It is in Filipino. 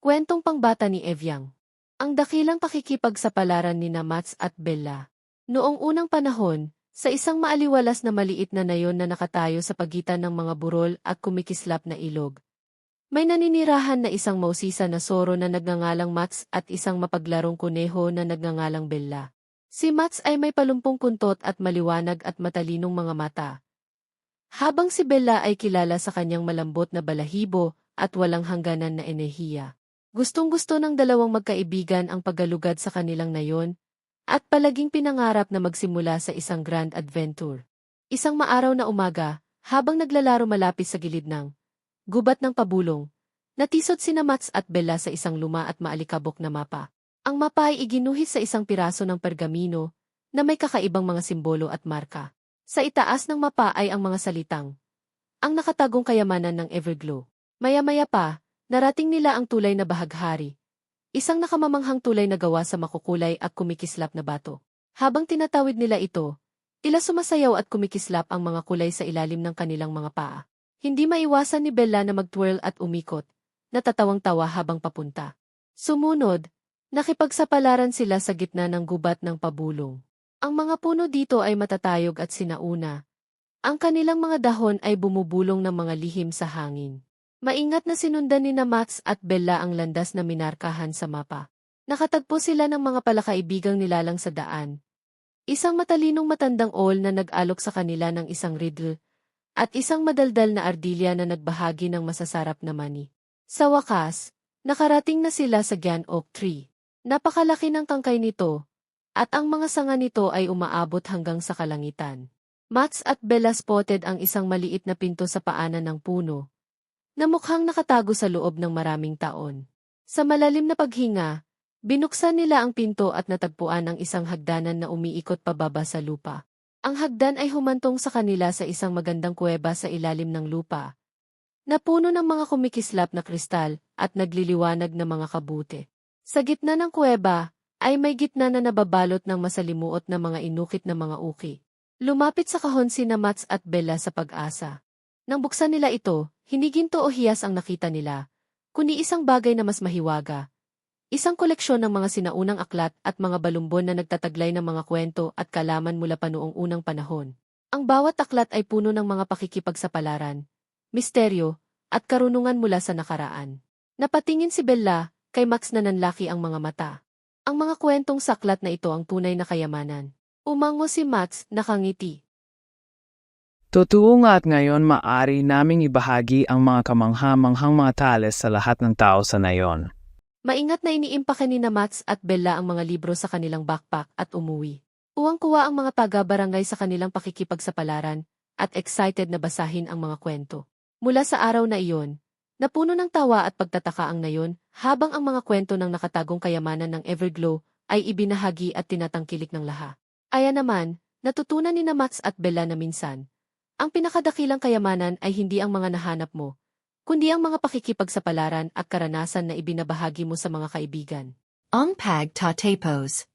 Kwentong pangbata ni Evyang. Ang dakilang pakikipagsapalaran ni Mats at Bella. Noong unang panahon, sa isang maaliwalas na maliit na nayon na nakatayo sa pagitan ng mga burol at kumikislap na ilog, may naninirahan na isang mausisa na soro na nagngangalang Mats at isang mapaglarong kuneho na nagngangalang Bella. Si Mats ay may palumpong kuntot at maliwanag at matalinong mga mata, habang si Bella ay kilala sa kanyang malambot na balahibo at walang hangganan na enerhiya. Gustong-gusto ng dalawang magkaibigan ang paggalugad sa kanilang nayon, at palaging pinangarap na magsimula sa isang grand adventure. Isang maaraw na umaga, habang naglalaro malapit sa gilid ng gubat ng pabulong, natisod sina Mats at Bella sa isang luma at maalikabok na mapa. Ang mapa ay iginuhit sa isang piraso ng pergamino na may kakaibang mga simbolo at marka. Sa itaas ng mapa ay ang mga salitang, ang nakatagong kayamanan ng Everglow. Maya-maya pa, narating nila ang tulay na bahaghari. Isang nakamamanghang tulay na gawa sa makukulay at kumikislap na bato. Habang tinatawid nila ito, tila sumasayaw at kumikislap ang mga kulay sa ilalim ng kanilang mga paa. Hindi maiwasan ni Bella na mag-twirl at umikot, natatawang-tawa habang papunta. Sumunod, nakipagsapalaran sila sa gitna ng gubat ng pabulong. Ang mga puno dito ay matatayog at sinauna. Ang kanilang mga dahon ay bumubulong ng mga lihim sa hangin. Maingat na sinundan ni Mats at Bella ang landas na minarkahan sa mapa. Nakatagpo sila ng mga palakaibigang nilalang sa daan. Isang matalinong matandang owl na nag-alok sa kanila ng isang riddle, at isang madaldal na ardilya na nagbahagi ng masasarap na mani. Sa wakas, nakarating na sila sa Gyan Oak Tree. Napakalaki ng tangkay nito, at ang mga sanga nito ay umaabot hanggang sa kalangitan. Mats at Bella spotted ang isang maliit na pinto sa paanan ng puno, na mukhang nakatago sa loob ng maraming taon. Sa malalim na paghinga, binuksan nila ang pinto at natagpuan ang isang hagdanan na umiikot pababa sa lupa. Ang hagdan ay humantong sa kanila sa isang magandang kuweba sa ilalim ng lupa, na puno ng mga kumikislap na kristal at nagliliwanag na mga kabute. Sa gitna ng kuweba, ay may gitna na nababalot ng masalimuot na mga inukit na mga uki. Lumapit sa kahon sina Mats at Bella sa pag-asa. Nang buksan nila ito, hindi ginto o hiyas ang nakita nila, kundi isang bagay na mas mahiwaga. Isang koleksyon ng mga sinaunang aklat at mga balumbon na nagtataglay ng mga kwento at kalaman mula pa noong unang panahon. Ang bawat aklat ay puno ng mga pakikipagsapalaran, misteryo, at karunungan mula sa nakaraan. Napatingin si Bella, kay Max na nanlaki ang mga mata. Ang mga kwentong saklat na ito ang tunay na kayamanan. Umango si Max, nakangiti. Totoo nga at ngayon maaari naming ibahagi ang mga kamangha-manghang mga tales sa lahat ng tao sa nayon. Maingat na iniimpake ni Mats at Bella ang mga libro sa kanilang backpack at umuwi. Uwang-kuwa ang mga taga-barangay sa kanilang pakikipagsapalaran at excited na basahin ang mga kwento. Mula sa araw na iyon, napuno ng tawa at pagtataka ang nayon habang ang mga kwento ng nakatagong kayamanan ng Everglow ay ibinahagi at tinatangkilik ng lahat. Aya naman, natutunan ni Mats at Bella na minsan, ang pinakadakilang kayamanan ay hindi ang mga nahanap mo, kundi ang mga pakikipagsapalaran at karanasan na ibinabahagi mo sa mga kaibigan. Ang pagtatapos.